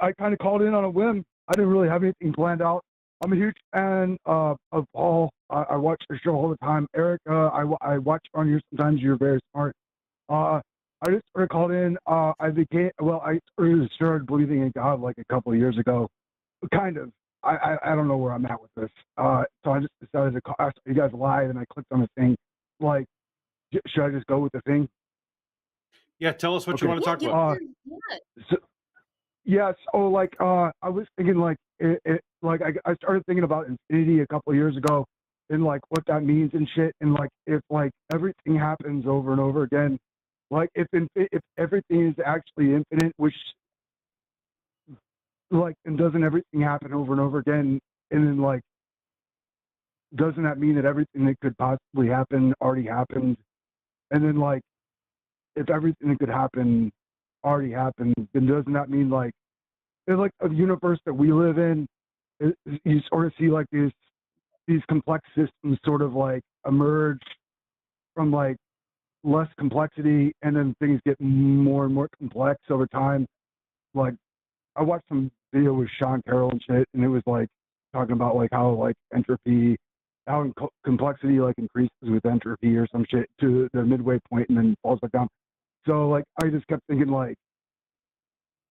I kind of called in on a whim. I didn't really have anything planned out. I'm a huge fan of Paul. I watch the show all the time. Eric, I watch on you sometimes. You're very smart. I just sort of called in. I started believing in God like a couple of years ago. Kind of. I don't know where I'm at with this. So I just decided to ask you guys live, and I clicked on the thing. Like, should I just go with the thing? Yeah, tell us what you want to talk about. I was thinking like I started thinking about infinity a couple of years ago, and like what that means and shit, and like if like everything happens over and over again, like if everything is actually infinite, which like, and doesn't everything happen over and over again, and then like doesn't that mean that everything that could possibly happen already happened? And then like if everything that could happen already happened, then doesn't that mean like it's like a universe that we live in, you sort of see like these complex systems sort of like emerge from like less complexity, and then things get more and more complex over time. Like I watched some video with Sean Carroll and shit, and it was like talking about like how like entropy, how complexity like increases with entropy or some shit to the midway point and then falls back down. So like I just kept thinking like,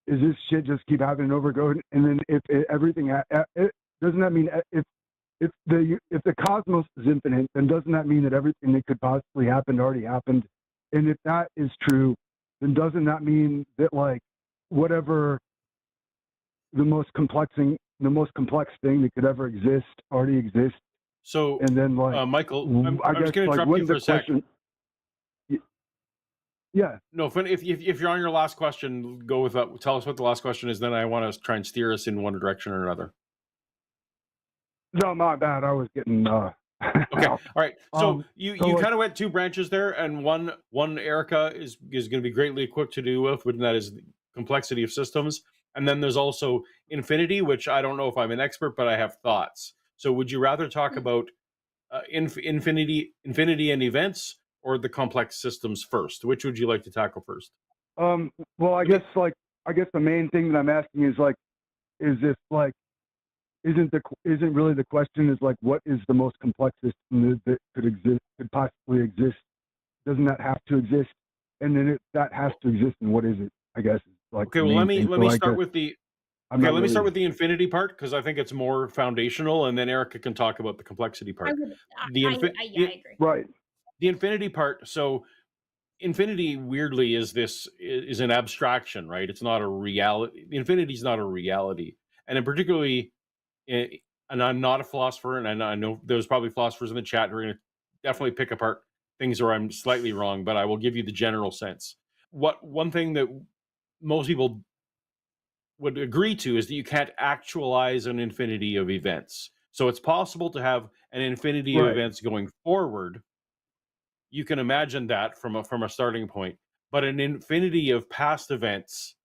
is this shit just keep happening over again? And then if everything doesn't that mean if the cosmos is infinite, then doesn't that mean that everything that could possibly happen already happened? And if that is true, then doesn't that mean that like whatever the most complex thing that could ever exist already exists? So, and then like Michael, I'm just going to interrupt you for a second. Yeah. No, if you're on your last question, go with that. Tell us what the last question is. Then I want to try and steer us in one direction or another. No, my bad. I was getting. Okay. All right. So you kind of went two branches there, and one Erica is going to be greatly equipped to do with, and that is the complexity of systems. And then there's also infinity, which I don't know if I'm an expert, but I have thoughts. So would you rather talk about infinity and events, or the complex systems first? Which would you like to tackle first? Well, I guess the main thing that I'm asking is like, is this like, isn't really the question is like, what is the most complex system that could possibly exist? Doesn't that have to exist? And then if that has to exist, then what is it? I guess. Like, okay, well, let me start with the. Okay, let me start with the infinity part, because I think it's more foundational, and then Erica can talk about the complexity part. I agree. Right. The infinity part. So, infinity weirdly is an abstraction, right? It's not a reality. Infinity is not a reality, and in particularly, and I'm not a philosopher, and I know there's probably philosophers in the chat who are going to definitely pick apart things where I'm slightly wrong, but I will give you the general sense. One thing that most people would agree to is that you can't actualize an infinity of events. So it's possible to have an infinity of events going forward. You can imagine that from a starting point, but an infinity of past events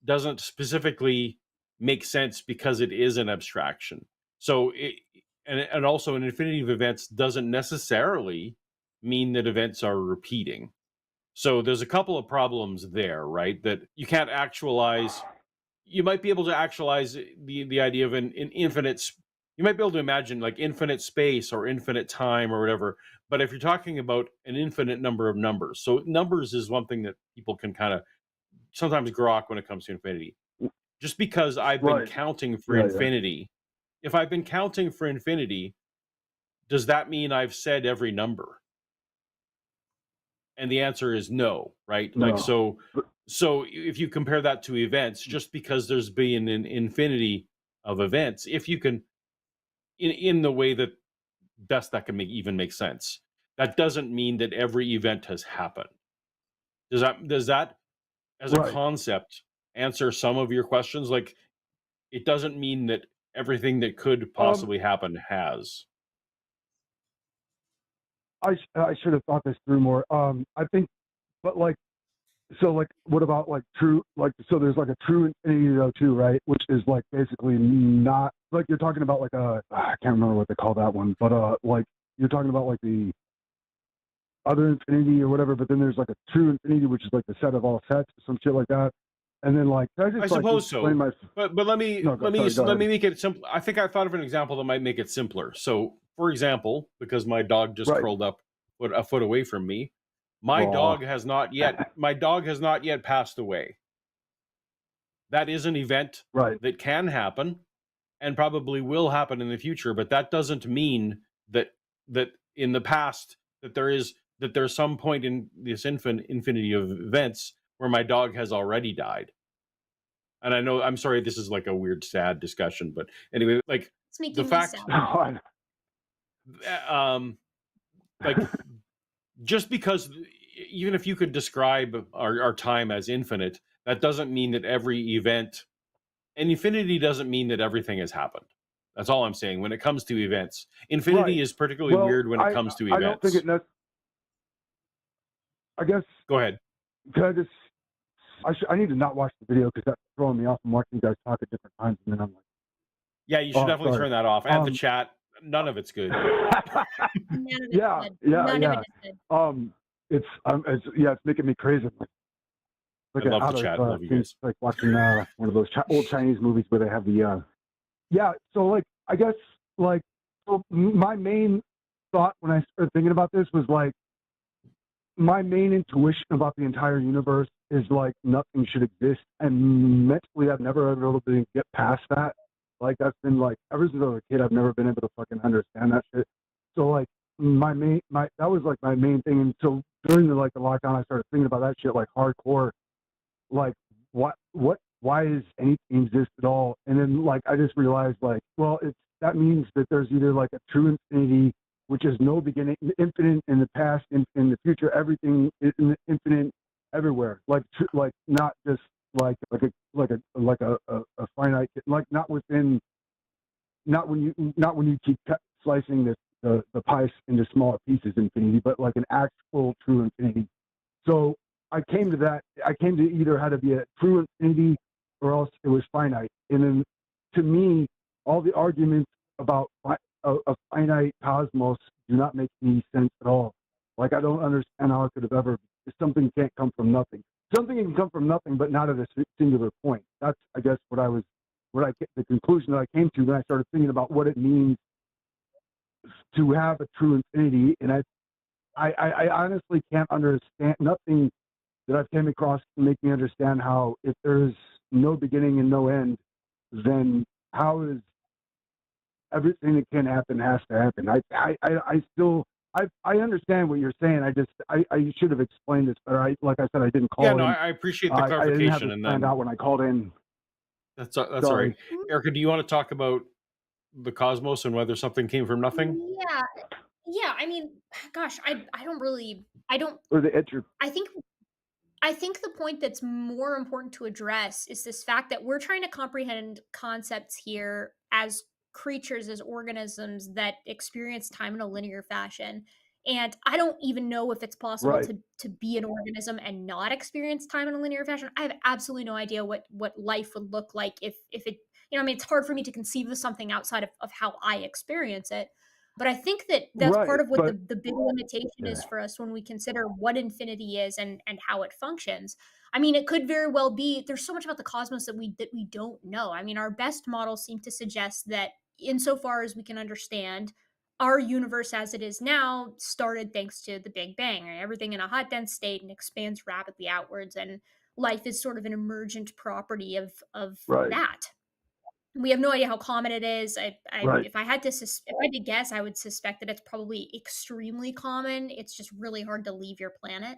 doesn't specifically make sense because it is an abstraction. So and also an infinity of events doesn't necessarily mean that events are repeating. So there's a couple of problems there, right? That you can't actualize. You might be able to actualize the idea of an infinite. You might be able to imagine like infinite space or infinite time or whatever. But if you're talking about an infinite number of numbers, so numbers is one thing that people can kind of sometimes grok when it comes to infinity. Just because I've been counting for infinity, if I've been counting for infinity, does that mean I've said every number? And the answer is no, right? No. Like, so if you compare that to events, just because there's been an infinity of events, if you can, in the way that best that can even make sense, that doesn't mean that every event has happened. Does that as a concept answer some of your questions? Like, it doesn't mean that everything that could possibly happen has. I should have thought this through more. I think, but like, so like, what about like true, like, so there's like a true infinity though too, right? Which is like basically not like you're talking about like I can't remember what they call that one, but like you're talking about like the other infinity or whatever, but then there's like a true infinity, which is like the set of all sets or some shit like that. And then like, I just I suppose explain so. But let me No, let me make it simple. I think I thought of an example that might make it simpler. So, for example, because my dog just Right. curled up a foot away from me, my Aw. dog has not yet passed away. That is an event Right. that can happen and probably will happen in the future, but that doesn't mean that in the past that there's some point in this infinity of events where my dog has already died. And I know, I'm sorry, this is like a weird, sad discussion, but anyway, like It's making the me fact, sad. like just because even if you could describe our time as infinite, that doesn't mean that every event, and infinity doesn't mean that everything has happened. That's all I'm saying. When it comes to events, infinity Right. is particularly Well, weird when it comes to I don't think events. I guess, Go ahead. could I just, I need to not watch the video because that's throwing me off. I'm watching you guys talk at different times, and then I'm like, Yeah, you should definitely sorry. turn that off. And the chat, none of it's good. None of it's Yeah, good. yeah, None yeah. of it is good. It's making me crazy. Like I love out the chat. of Love you things, guys. like watching one of those old Chinese movies where they have the yeah. So like, I guess like, so my main thought when I started thinking about this was like, my main intuition about the entire universe is like nothing should exist, and mentally I've never been able to get past that. Like that's been like ever since I was a kid, I've never been able to fucking understand that shit. So like that was like my main thing. And so during the lockdown, I started thinking about that shit like hardcore. Like why is anything exist at all? And then like I just realized like, well, that means that there's either like a true infinity, which is no beginning, infinite in the past, in the future, everything is infinite everywhere. Like not just a finite, like not when you keep slicing the pie into smaller pieces infinity, but like an actual true infinity. So I came to either had to be a true infinity or else it was finite. And then to me, all the arguments about a finite cosmos do not make any sense at all. Like I don't understand how it could have ever. Something can't come from nothing. Something can come from nothing, but not at a singular point. That's I guess the conclusion that I came to when I started thinking about what it means to have a true infinity. And I honestly can't understand nothing that I've came across to make me understand how if there's no beginning and no end, then how is everything that can happen has to happen. I understand what you're saying. I should have explained this better. Like I said, I didn't call Yeah, in. no, I appreciate the I didn't have clarification. it And planned then out when I called in. that's all right. Erica, do you want to talk about the cosmos and whether something came from nothing? Yeah. I mean, gosh, I don't really, I don't. Or the entropy. I think the point that's more important to address is this fact that we're trying to comprehend concepts here as creatures, as organisms that experience time in a linear fashion. And I don't even know if it's possible Right. to be an organism and not experience time in a linear fashion. I have absolutely no idea what life would look like if it, I mean, it's hard for me to conceive of something outside of how I experience it. But I think that that's part Right, of what but the big limitation is for us when we consider what infinity is and how it functions. I mean, it could very well be there's so much about the cosmos that we don't know. I mean, our best models seem to suggest that insofar as we can understand, our universe as it is now started thanks to the Big Bang. Right? Everything in a hot dense state and expands rapidly outwards, and life is sort of an emergent property of right, that. We have no idea how common it is. right. If I had to if I had to guess, I would suspect that it's probably extremely common. It's just really hard to leave your planet.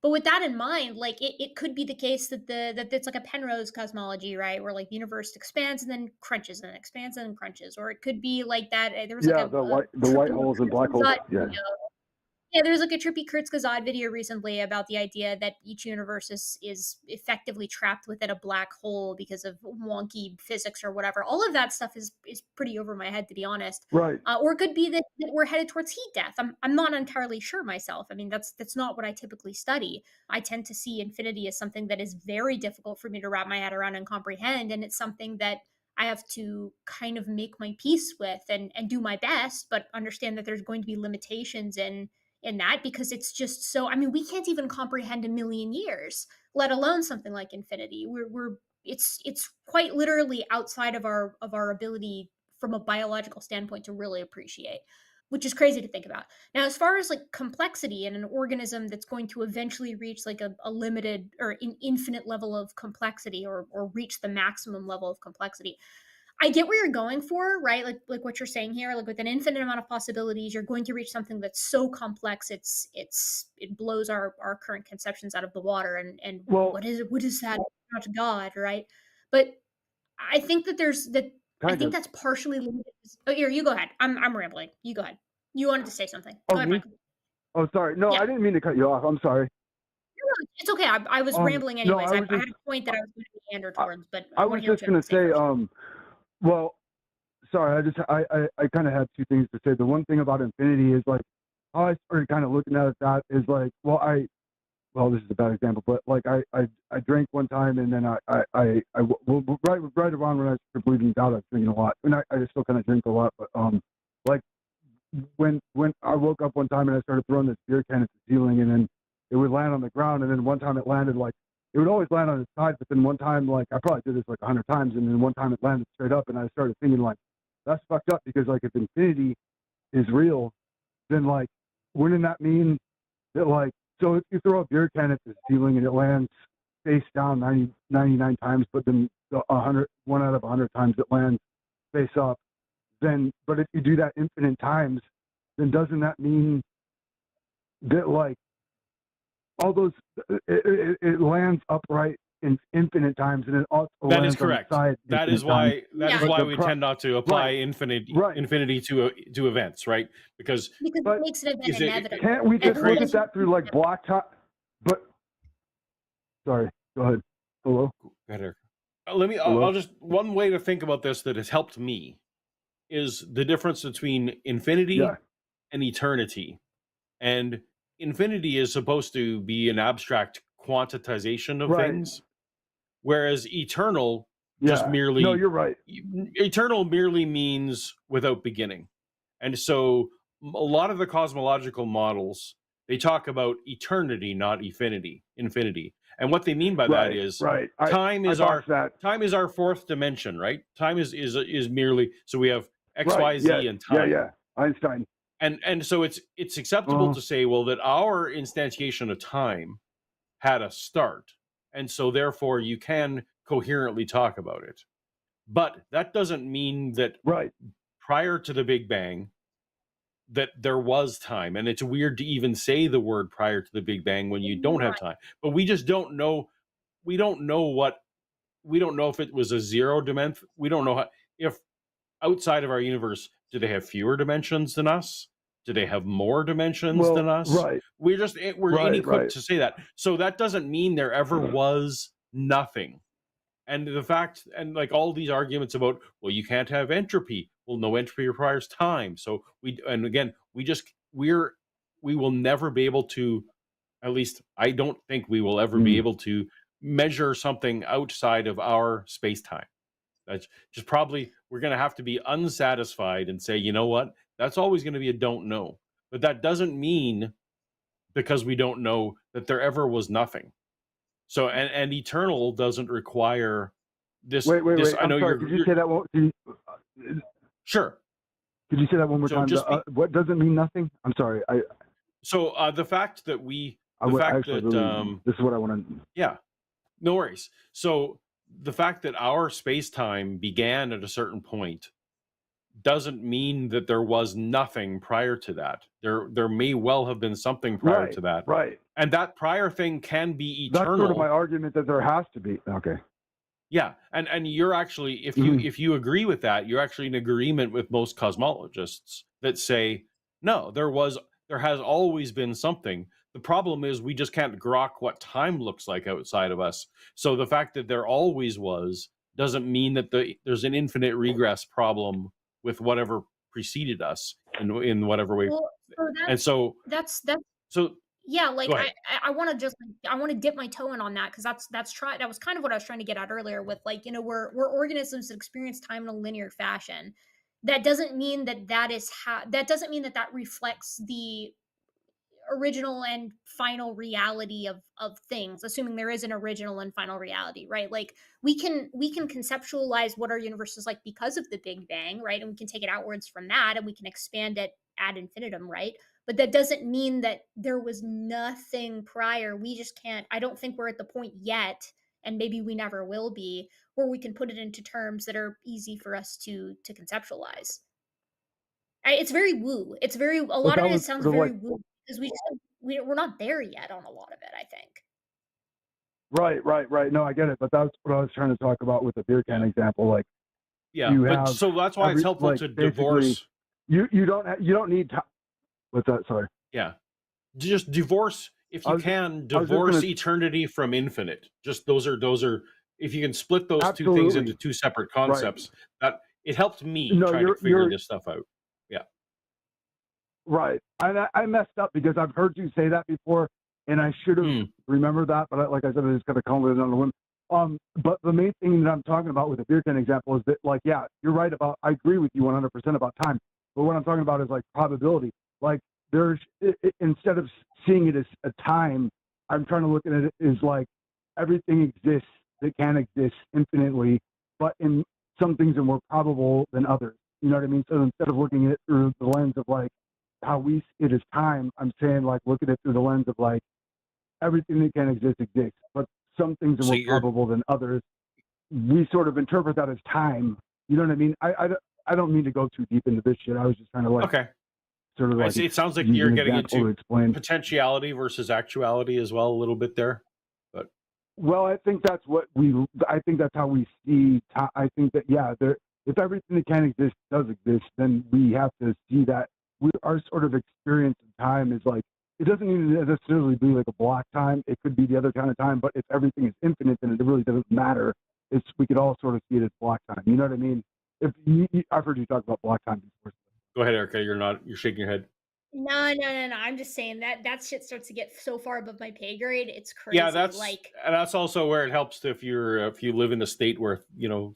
But with that in mind, like it could be the case that that it's like a Penrose cosmology, right? Where like the universe expands and then crunches and then expands and then crunches. Or it could be like that. There was like Yeah, a the white holes and black holes. Yeah. Yeah, there's like a trippy Kurzgesagt video recently about the idea that each universe is effectively trapped within a black hole because of wonky physics or whatever. All of that stuff is pretty over my head, to be honest. Right. Or it could be that we're headed towards heat death. I'm not entirely sure myself. I mean, that's not what I typically study. I tend to see infinity as something that is very difficult for me to wrap my head around and comprehend, and it's something that I have to kind of make my peace with and do my best, but understand that there's going to be limitations in that, because it's just so, I mean, we can't even comprehend a million years, let alone something like infinity. We're it's quite literally outside of our ability from a biological standpoint to really appreciate, which is crazy to think about. Now, as far as like complexity in an organism that's going to eventually reach like a limited or an infinite level of complexity, or reach the maximum level of complexity, I get where you're going for, right? Like what you're saying here, like with an infinite amount of possibilities, you're going to reach something that's so complex, it blows our current conceptions out of the water. And Well, what is that? Not God, right? But I think that there's that. I kind think of. that's partially limited. Oh, here, you go ahead. I'm rambling. You go ahead. You wanted to say something. Oh, Go ahead, me? Michael. Oh, sorry. No, Yeah, I didn't mean to cut you off. I'm sorry. no, it's okay. I was rambling No, anyways. I I was I just, had a point that I was going to meander I, towards, but I I want was to hear what just you have gonna to say say, first. well, sorry, I kind of had two things to say. The one thing about infinity is like, how I started kind of looking at it, that is like, well, this is a bad example, but like I drank one time, and then well, right around when I started believing in God, I was drinking a lot, and I still kind of drink a lot, but like when I woke up one time and I started throwing this beer can at the ceiling, and then it would land on the ground, and then one time it landed like, it would always land on its side, but then one time, like, I probably did this like 100 times, and then one time it landed straight up, and I started thinking like, that's fucked up, because like if infinity is real, then like, wouldn't that mean that like, so if you throw a beer can at the ceiling and it lands face down 99 times, but then one out of 100 times it lands face up, then, but if you do that infinite times, then doesn't that mean that like all those, it lands upright in infinite times, and it also That is lands on the correct. side That infinite is times? Yeah, why The we tend not to apply right, infinity to events, right? Because because it but makes it event is can't inevitable. we it just look Everyone at creates is that through like block time? But sorry, go ahead. Hello, better. Let me. hello. I'll just one way to think about this that has helped me is the difference between infinity Yeah, and eternity. And infinity is supposed to be an abstract quantitization of right. things, whereas eternal just Yeah, no, merely you're right. eternal merely means without beginning. And so a lot of the cosmological models, they talk about eternity, not infinity. And what they mean by that Right, is right. time I is boxed that. our fourth dimension, right? Time is merely, so we have X, Right. Y, Yes. Z and Yeah. time. Yeah. Einstein. And so it's acceptable Uh, to say, well, that our instantiation of time had a start, and so therefore you can coherently talk about it. But that doesn't mean that right. prior to the Big Bang that there was time. And it's weird to even say the word prior to the Big Bang when you don't have right. time. But we just don't know. We don't know what. We don't know if it was a zero dimension. We don't know if outside of our universe, do they have fewer dimensions than us? Do they have more dimensions than Well, us? right. We're Right. inequipped Right. to say that. So that doesn't mean there ever was nothing. And the fact, and like all these arguments about, well, you can't have entropy. Well, no, entropy requires time. So and again, we will never be able to, at least I don't think we will ever be Mm. able to measure something outside of our space time. That's just probably, we're going to have to be unsatisfied and say, you know what, that's always going to be a don't know. But that doesn't mean, because we don't know, that there ever was nothing. So and eternal doesn't require this. Wait. Wait. This Wait. I I'm know sorry. Could you say that one? sure. Could you say that one more So time? What doesn't mean nothing? I'm sorry. so the fact that I actually really. This is what I want to. yeah, no worries. So the fact that our space time began at a certain point doesn't mean that there was nothing prior to that. There may well have been something prior Right. to that, Right. and that prior thing can be That's sort of my eternal. argument, that there has to be. Okay. Yeah, and you're actually, Mhm. if you agree with that, you're actually in agreement with most cosmologists that say, no, there has always been something. The problem is we just can't grok what time looks like outside of us. So the fact that there always was doesn't mean that there's an infinite regress problem with whatever preceded us in whatever way. Well, so And so that's so yeah, like go ahead. I want to just I want to dip my toe in on that, because that was kind of what I was trying to get at earlier with, like, we're organisms that experience time in a linear fashion. That doesn't mean that that is how that doesn't mean that that reflects the original and final reality of things, assuming there is an original and final reality, right? Like we can conceptualize what our universe is like because of the Big Bang, right? And we can take it outwards from that and we can expand it ad infinitum, right? But that doesn't mean that there was nothing prior. We just can't, I don't think we're at the point yet, and maybe we never will be, where we can put it into terms that are easy for us to conceptualize. It's very woo. It's very, a But lot of that it was sounds sort of very like woo because we're not there yet on a lot of it, I think. right. No, I get it, but that's what I was trying to talk about with the beer can example. Like Yeah, you but have so that's why it's helpful like to basically divorce. you don't need to. What's that? Sorry. Yeah, just divorce if I you was can. I was just Divorce gonna eternity from infinite. Just those are. If you can split those two things into absolutely two separate right. concepts, that it helped me No, trying to figure this stuff out. Yeah. right. I messed up because I've heard you say that before, and I should have Hmm. remembered that. But like I said, I just got to call it on the whim. But the main thing that I'm talking about with the beer can example is that, like, yeah, you're right about. I agree with you 100% about time. But what I'm talking about is like probability. Like there's instead of seeing it as a time, I'm trying to look at it as like everything exists that can exist infinitely, but in some things are more probable than others. You know what I mean? So instead of looking at it through the lens of like how we see it as time, I'm saying like look at it through the lens of like everything that can exist exists, but some things are So more you're probable than others. We sort of interpret that as time. You know what I mean? I don't mean to go too deep into this shit. I was just trying to like okay. sort of I like see. It sounds like use you're an getting example to into explain. potentiality versus actuality as well a little bit there. But Well, I think that's what I think that's how we see. I think that yeah, there. If everything that can exist does exist, then we have to see that our sort of experience of time is like it doesn't even necessarily be like a block time. It could be the other kind of time. But if everything is infinite, then it really doesn't matter. We could all sort of see it as block time. You know what I mean? I've heard you talk about block time before. go ahead, Erica. You're shaking your head. No. I'm just saying that shit starts to get so far above my pay grade. It's Yeah, crazy. Like, that's also where it helps if you live in a state where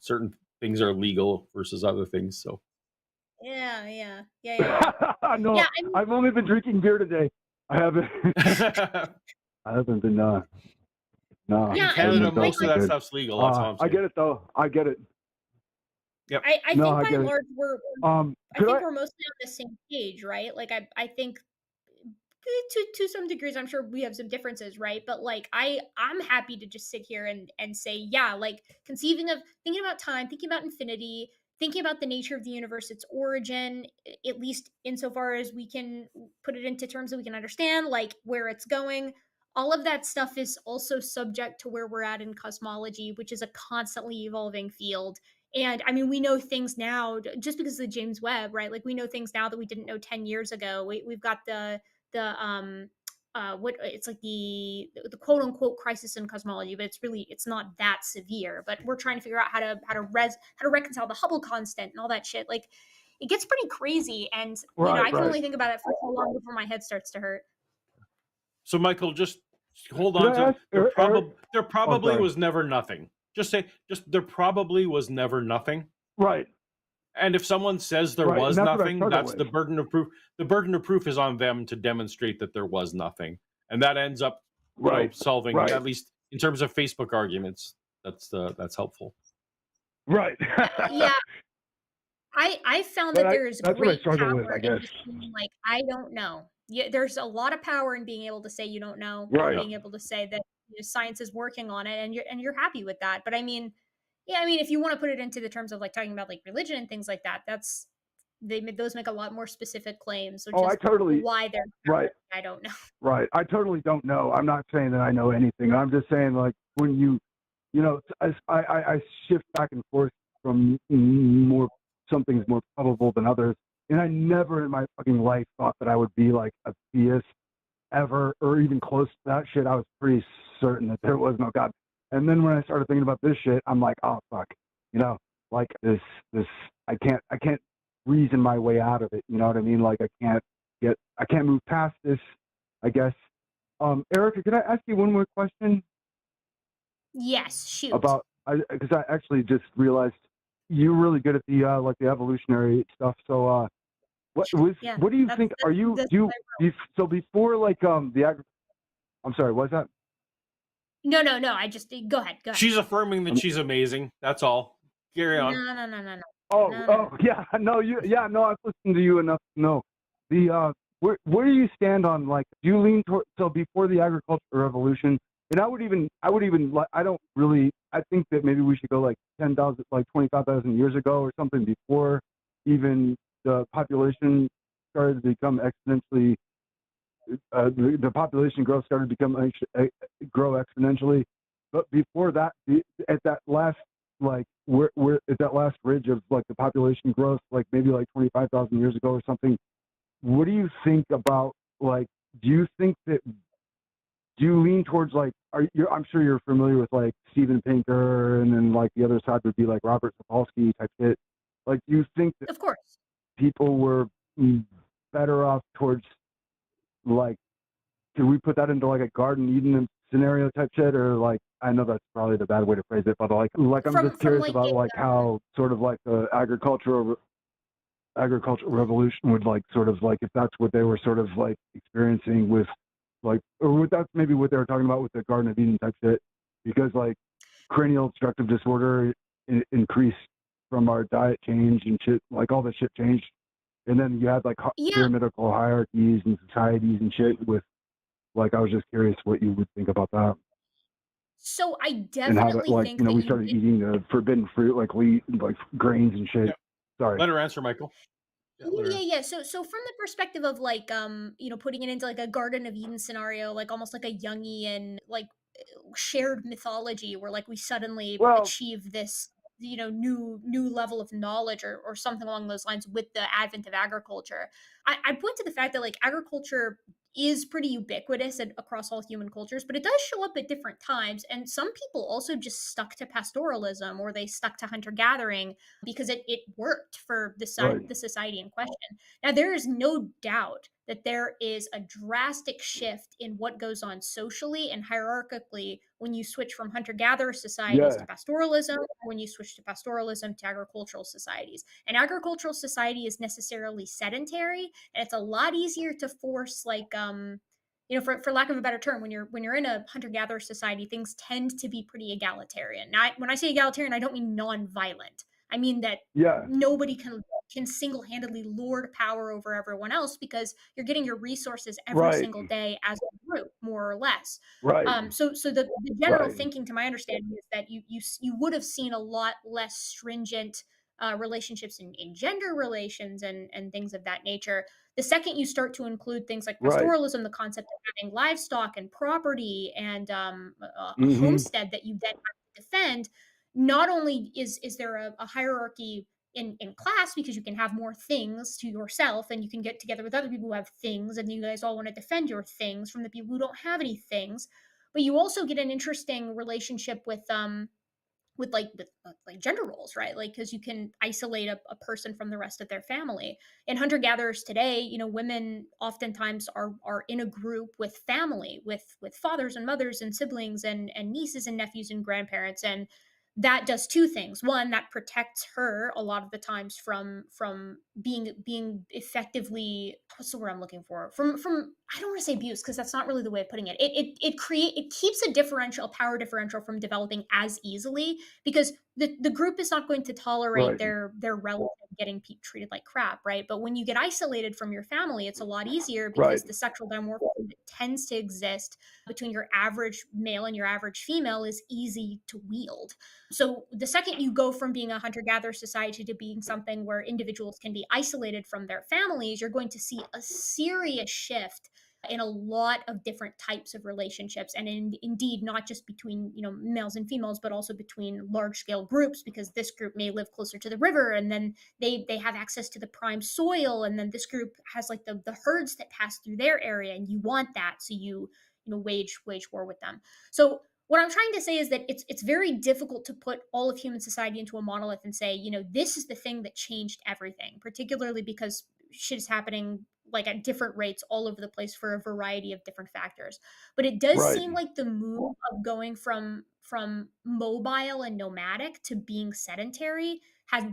certain things are legal versus other things. So yeah. No, Yeah, I mean, I've only been drinking beer today. I haven't. I haven't been. No, in yeah, I I haven't mean, Canada, been by most of felt that good. stuff's legal. That's all I'm I saying. get it though. I get it. Yep. I No, think I by get and it. large I Could think I? we're mostly on the same page, right? Like I think to some degrees I'm sure we have some differences, right? But like I'm happy to just sit here and say, yeah, like conceiving of thinking about time, thinking about infinity, thinking about the nature of the universe, its origin, at least insofar as we can put it into terms that we can understand, like where it's going. All of that stuff is also subject to where we're at in cosmology, which is a constantly evolving field. And I mean, we know things now just because of the James Webb, right? Like we know things now that we didn't know 10 years ago. We've got what it's like the quote unquote crisis in cosmology, but it's not that severe. But we're trying to figure out how to reconcile the Hubble constant and all that shit. Like it gets pretty crazy, and I can Right. only think about it for so long before my head starts to hurt. So Michael, just hold Could on I to ask Eric? there Oh, probably sorry. was never nothing. Just say there probably was never nothing. Right. And if someone says there Right. And was that's what I nothing, started that's the with. burden of proof. The burden of proof is on them to demonstrate that there was nothing. And that ends up, Right. solving, Right. at least in terms of Facebook arguments. That's helpful. Right. Yeah, I found But that there is that's what I great struggle with, power I in guess. just being like, I don't know. Yeah, there's a lot of power in being able to say you don't know, and Right. being able to say that science is working on it, and you're happy with that. But I mean, yeah, I mean, if you want to put it into the terms of like talking about like religion and things like that, those make a lot more specific claims. So Oh, I just totally. why they're Right. I don't know. Right. I totally don't know. I'm not saying that I know anything. I'm just saying like when I shift back and forth from something's more probable than others. And I never in my fucking life thought that I would be like a theist ever or even close to that shit. I was pretty certain that there was no God. And then when I started thinking about this shit, I'm like, oh fuck. Like this I can't reason my way out of it. You know what I mean? Like I can't move past this, I guess. Erica, could I ask you one more question? Yes, shoot. Because I actually just realized you're really good at the like the evolutionary stuff. So Yeah, what do you that's think? Are you that's do you, so before like I'm sorry, what's that? no. I just go ahead, go ahead. She's affirming that Um, she's amazing. That's all. Carry on. oh, yeah, no, no, I've listened to you enough to know the where do you stand on, like, do you lean toward, so before the agricultural revolution, and I would even like, I don't really, I think that maybe we should go like 10,000, like 25,000 years ago or something, before even the population started to become exponentially, the population growth started to become grow exponentially. But before that, at that last, like, we're at that last ridge of like the population growth, like maybe like 25,000 years ago or something. What do you think about, like, do you think that, do you lean towards, like, I'm sure you're familiar with like Steven Pinker, and then like the other side would be like Robert Sapolsky type shit. Like, do you think that Of course. people were better off towards, like, can we put that into like a Garden Eden scenario type shit, or like, I know that's probably the bad way to phrase it, but like I'm just From curious like about a like how sort of like the agricultural revolution would, like, sort of like, if that's what they were sort of like experiencing with, like, or what, that's maybe what they were talking about with the Garden of Eden type shit, because like cranial obstructive disorder increased from our diet change and shit, like all the shit changed, and then you had like yeah. pyramidal hierarchies and societies and shit with, like, I was just curious what you would think about that, So I and how to, definitely like, think that we you started did. eating the forbidden fruit, like wheat and like grains and shit. Yep. Sorry. Let her answer, Michael. Yeah, let her answer. Yeah. So from the perspective of like putting it into like a Garden of Eden scenario, like almost like a Jungian like shared mythology where like we suddenly Well, achieve this new level of knowledge or something along those lines with the advent of agriculture. I point to the fact that like agriculture is pretty ubiquitous across all human cultures, but it does show up at different times, and some people also just stuck to pastoralism or they stuck to hunter gathering because it worked for right. the society in question. Now, there is no doubt that there is a drastic shift in what goes on socially and hierarchically when you switch from hunter gatherer societies to Yeah. pastoralism, when you switch to pastoralism to agricultural societies. And agricultural society is necessarily sedentary, and it's a lot easier to force, like, for lack of a better term, when you're in a hunter gatherer society, things tend to be pretty egalitarian. Now, when I say egalitarian, I don't mean non-violent. I mean that Yeah. nobody can single-handedly lord power over everyone else because you're getting your resources every Right. single day as a group, more or less. Right. So the general Right. thinking, to my understanding, is that you would have seen a lot less stringent relationships in gender relations and things of that nature. The second you start to include things like Right. pastoralism, the concept of having livestock and property and a Mm-hmm. homestead that you then have to defend, not only is there a hierarchy in class because you can have more things to yourself and you can get together with other people who have things and you guys all want to defend your things from the people who don't have any things, but you also get an interesting relationship with gender roles, right? Like, because you can isolate a person from the rest of their family. In hunter gatherers today, women oftentimes are in a group with family, with fathers and mothers and siblings and nieces and nephews and grandparents, and that does two things. One, that protects her a lot of the times from being effectively, what's the word I'm looking for, from I don't want to say abuse because that's not really the way of putting it. It keeps a power differential from developing as easily because the group is not going to tolerate Right. their relative getting treated like crap, right? But when you get isolated from your family, it's a lot easier Right. because the sexual dimorphism that tends to exist between your average male and your average female is easy to wield. So the second you go from being a hunter-gatherer society to being something where individuals can be isolated from their families, you're going to see a serious shift in a lot of different types of relationships, and indeed not just between males and females, but also between large scale groups, because this group may live closer to the river and then they have access to the prime soil, and then this group has like the herds that pass through their area, and you want that, so wage war with them. So what I'm trying to say is that it's very difficult to put all of human society into a monolith and say, this is the thing that changed everything, particularly because shit is happening like at different rates all over the place for a variety of different factors. But it does Right. seem like the move of going from mobile and nomadic to being sedentary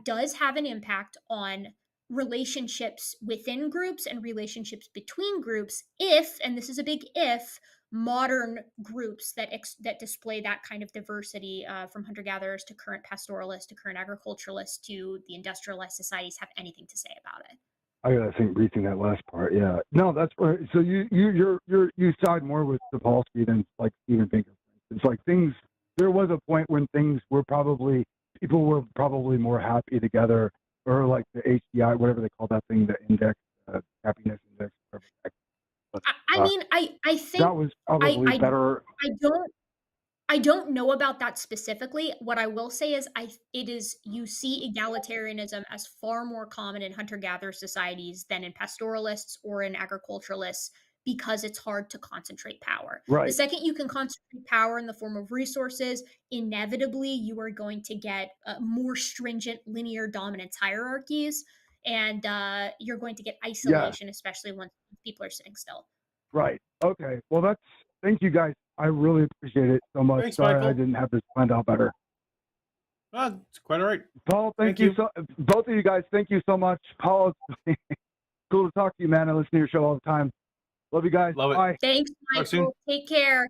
does have an impact on relationships within groups and relationships between groups if, and this is a big if, modern groups that display that kind of diversity, from hunter-gatherers to current pastoralists to current agriculturalists to the industrialized societies, have anything to say about it. I gotta think rethink that last part. Yeah, no, that's right. So you side more with Sapolsky than like Steven Pinker. It's like things. There was a point when things were probably people were probably more happy together, or like the HDI, whatever they call that thing, the index, happiness index. Whatever. But, I mean, I think that was probably better. I don't know about that specifically. What I will say is you see egalitarianism as far more common in hunter-gatherer societies than in pastoralists or in agriculturalists, because it's hard to concentrate power. The Right. second you can concentrate power in the form of resources, inevitably you are going to get more stringent linear dominance hierarchies, and you're going to get Yeah. isolation, especially when people are sitting still. Right. Okay. Well, thank you guys. I really appreciate it so much. Thanks, Sorry Michael. I didn't have this planned out better. It's quite all right. Paul, thank you. So, both of you guys, thank you so much. Paul, it's cool to talk to you, man. I listen to your show all the time. Love you guys. Love it. Bye. Thanks, Talk soon. Michael. Take care.